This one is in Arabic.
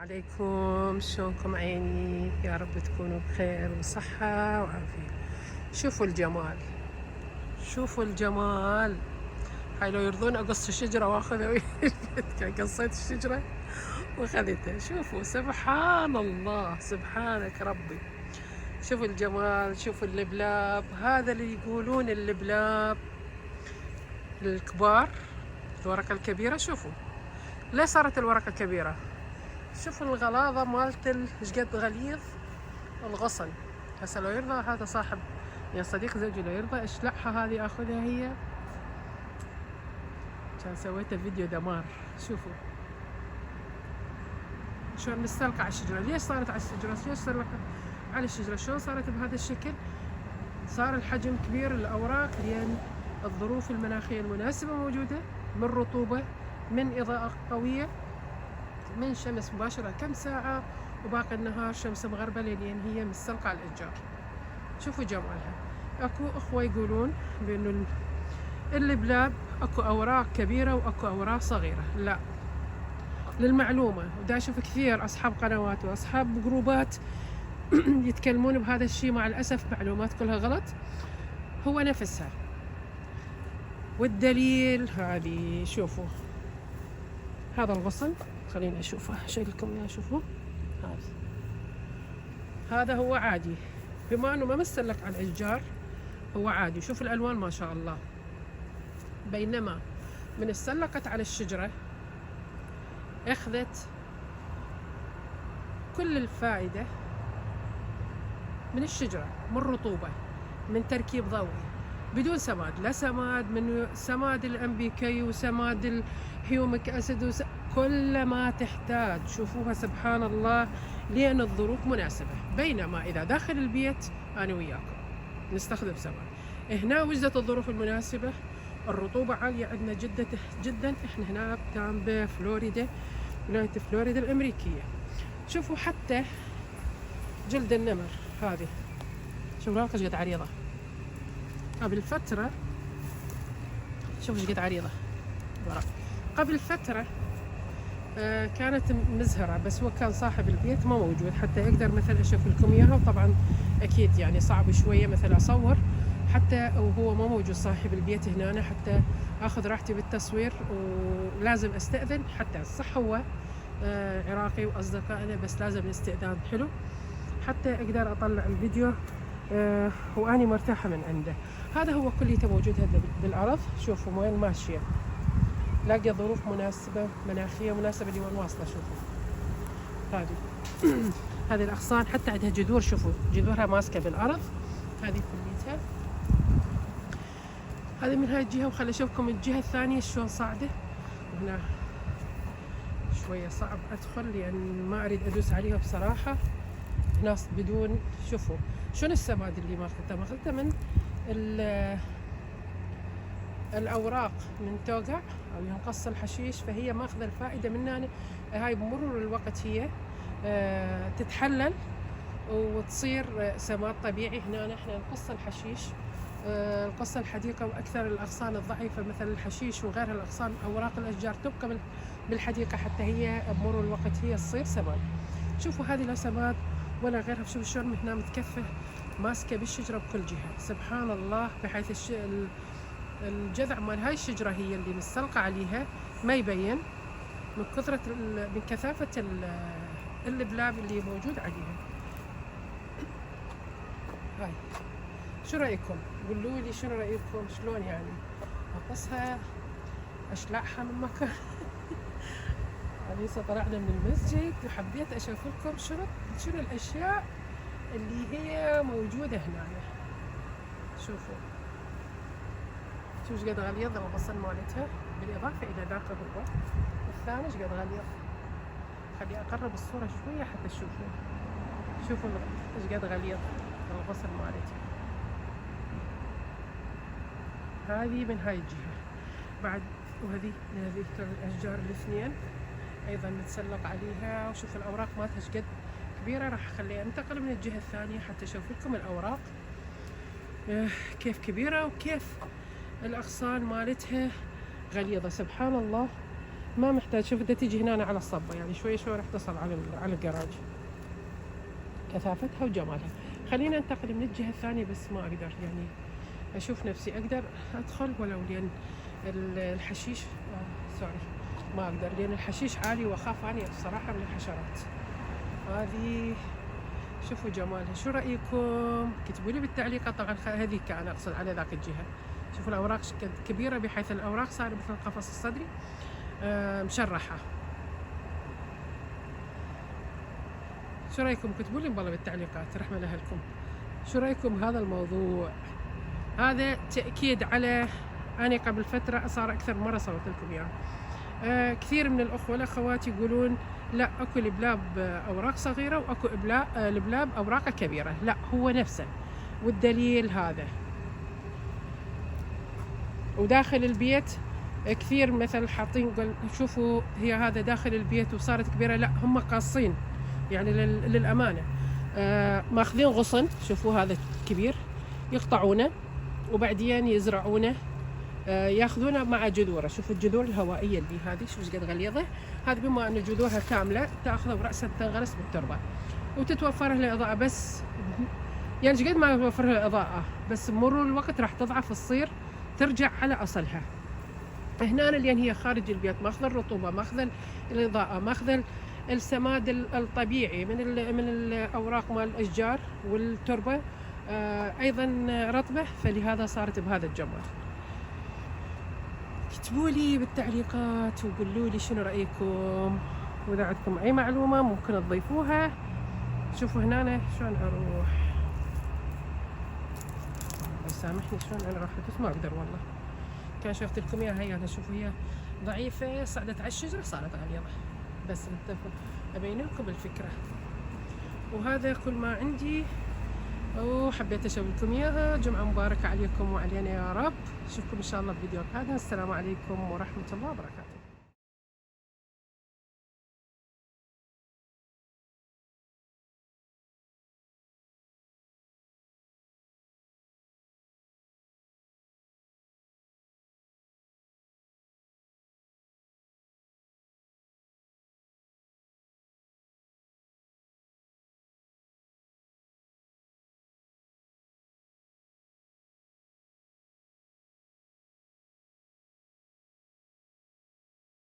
عليكم، شلونكم عيني؟ يا رب تكونوا بخير وصحة وعافية. شوفوا الجمال، شوفوا الجمال. هاي لو يرضون أقص الشجرة وآخذها ويا البيت. كان قصيت الشجرة وخذتها. شوفوا سبحان الله، سبحانك ربي. شوفوا الجمال، شوفوا اللبلاب. هذا اللي يقولون اللبلاب الكبار، الورقة الكبيرة. شوفوا ليه صارت الورقة كبيرة. شوفوا الغلاظة مالت ايش قد غليظ الغصن. هسه لو يرضى هذا صاحب يا صديق زوجي، لو يرضى اشلعها هذه اخذها هي. كان سويت فيديو دمار. شوفوا شلون مستلقى على الشجرة. ليش صارت على الشجرة؟ ليش صارت على الشجرة؟ شلون صارت بهذا الشكل؟ صار الحجم كبير الأوراق لأن الظروف المناخية المناسبة موجودة، من رطوبة، من إضاءة قوية، من شمس مباشرة كم ساعة، وباقي النهار شمس مغربلة لأن هي مستلقى على الأشجار. شوفوا جمالها. أكو أخوة يقولون بأنه اللبلاب أكو أوراق كبيرة وأكو أوراق صغيرة. لا، للمعلومة، ودا أشوف كثير أصحاب قنوات وأصحاب جروبات يتكلمون بهذا الشيء، مع الأسف معلومات كلها غلط. هو نفسها، والدليل هذه. شوفوا هذا الغصن، خليني أشوفه أشيل لكم إياه. شوفوا هذا هو عادي، بما أنه ما مستلق على الأشجار هو عادي. شوف الألوان ما شاء الله. بينما من استلقت على الشجرة أخذت كل الفائدة من الشجرة، من رطوبة، من تركيب ضوئي، بدون سماد. لا سماد من سماد الأمبيكي وسماد الهيوميك أسيد كل ما تحتاج. شوفوها سبحان الله، لأن الظروف مناسبة. بينما إذا داخل البيت أنا وياكم نستخدم سماد. هنا وجدت الظروف المناسبة، الرطوبة عالية عندنا جدا جدا. احنا هنا بتامبا فلوريدا، ولاية فلوريدا الأمريكية. شوفوا حتى جلد النمر هذه، شوفوا ايش قد عريضة. قبل فترة شوفوا ايش قد عريضة ورا. قبل فترة كانت مزهرة، بس هو كان صاحب البيت ما موجود حتى يقدر مثلا اشوف لكم اياها. وطبعا اكيد يعني صعب شوية مثلا اصور حتى وهو ما موجود صاحب البيت هنا، حتى اخذ راحتي بالتصوير، ولازم استأذن. حتى صح هو عراقي واصدقائنا، بس لازم الاستئذان حلو حتى اقدر اطلع الفيديو واني مرتاحة من عنده. هذا هو كليته موجود هذا بالارض. شوفوا وين ماشية، لاقي ظروف مناسبة مناخية مناسبة لوين واصلة. شوفوا هذه هذه الأغصان حتى عندها جذور. شوفوا جذورها ماسكة بالأرض. هذه كليتها. هذه من هاي الجهة، وخلي أشوفكم الجهة الثانية شلون صاعدة. وهنا شوية صعب أدخل لأن ما أريد أدوس عليها بصراحة. هنا بدون. شوفوا شلون السماد اللي ماخذته من الأوراق من توقع أو ينقص الحشيش، فهي ماخذة الفائدة منها. هاي بمرور الوقت هي تتحلل وتصير سماد طبيعي. هنا احنا نقص الحشيش، نقص الحديقة، وأكثر الأغصان الضعيفة مثل الحشيش وغيرها الأغصان أوراق الأشجار تبقى بالحديقة حتى هي بمرور الوقت هي تصير سماد. شوفوا هذه لا سماد ولا غيرها. شوفوا شلون من هنا متكفة ماسكة بالشجرة بكل جهة. سبحان الله، بحيث الجذع مال هاي الشجرة هي اللي مستلقى عليها ما يبين من كثرة من كثافة اللبلاب اللي موجود عليها. هاي شو رأيكم؟ قولوا لي شو رأيكم، شلون يعني أقصها أشلعها من مكان. هسه طلعنا من المسجد وحبيت أشوف لكم شنو الأشياء اللي هي موجودة هنا. شوفوا شوف ايش قد غليظ الغصن مالتها، بالاضافه الى ذاك هو الثاني ايش قد غليظ. خلي اقرب الصوره شويه حتى تشوفوا. شوفوا ايش قد غليظ الغصن مالتها. هذه من هاي الجهه بعد، وهذه من هذيك الاشجار الاثنين ايضا نتسلق عليها. وشوف الاوراق مالتها ايش قد كبيره. راح اخليها انتقل من الجهه الثانيه حتى اشوف لكم الاوراق كيف كبيره وكيف الأغصان مالتها غليظة. سبحان الله، ما محتاج. شوف بدها تيجي هنا على الصبة، يعني شوي شوي راح تصل على الجراج. كثافتها وجمالها. خلينا ننتقل من الجهة الثانية، بس ما أقدر يعني أشوف نفسي أقدر أدخل ولو، لأن الحشيش سوري ما أقدر، لأن الحشيش عالي وأخاف أنا الصراحة من الحشرات هذه. شوفوا جمالها. شو رأيكم؟ كتبوا لي بالتعليقات. طبعا هذه أنا أقصد على ذاك الجهة. شوفوا الأوراق كبيرة، بحيث الأوراق صار مثل القفص الصدري مشرحة. شو رأيكم؟ كتبوا لي والله بالتعليقات، رحمة لأهلكم. شو رأيكم بهذا الموضوع؟ هذا تأكيد على، أنا قبل فترة صار أكثر مرة صورت لكم إياه. كثير من الأخوة والأخوات يقولون لا أكو البلاب أوراق صغيرة وأكو البلاب أوراقه كبيرة. لا، هو نفسه، والدليل هذا. وداخل البيت كثير مثل حاطين، شوفوا هي هذا داخل البيت وصارت كبيرة. لا، هم قاصين يعني للأمانة. ماخذين غصن، شوفوا هذا كبير، يقطعونه وبعدين يزرعونه، ياخذونه مع جذوره. شوفوا الجذور الهوائيه اللي هذه، شوف ايش قد غليظه. هذه بما ان جذورها كامله تاخذها وراسا تنغرس بالتربه وتتوفر لها الاضاءه. بس يعني ايش قد ما توفر لها الاضاءه، بس بمرور الوقت راح تضعف، تصير ترجع على اصلها. هنا لان هي خارج البيت، ماخذه الرطوبه، ماخذه الاضاءه، ماخذه السماد الطبيعي من الاوراق مال الاشجار والتربه، ايضا رطبه، فلهذا صارت بهذا الجمال. اكتبوا لي بالتعليقات وقولوا لي شنو رايكم، واذا عندكم اي معلومه ممكن تضيفوها. شوفوا هنا شلون اروح، سامحني شلون انا راح، بس ما اقدر والله. كان شفت لكم اياها هي، انا شوفوا هي ضعيفه، صعدت على الشجره صارت غليظه، بس ابين لكم الفكره. وهذا كل ما عندي، وحبيت اشوف لكم اياها. جمعه مباركه عليكم وعلينا يا رب. اشوفكم ان شاء الله بفيديو قادم. السلام عليكم ورحمه الله وبركاته.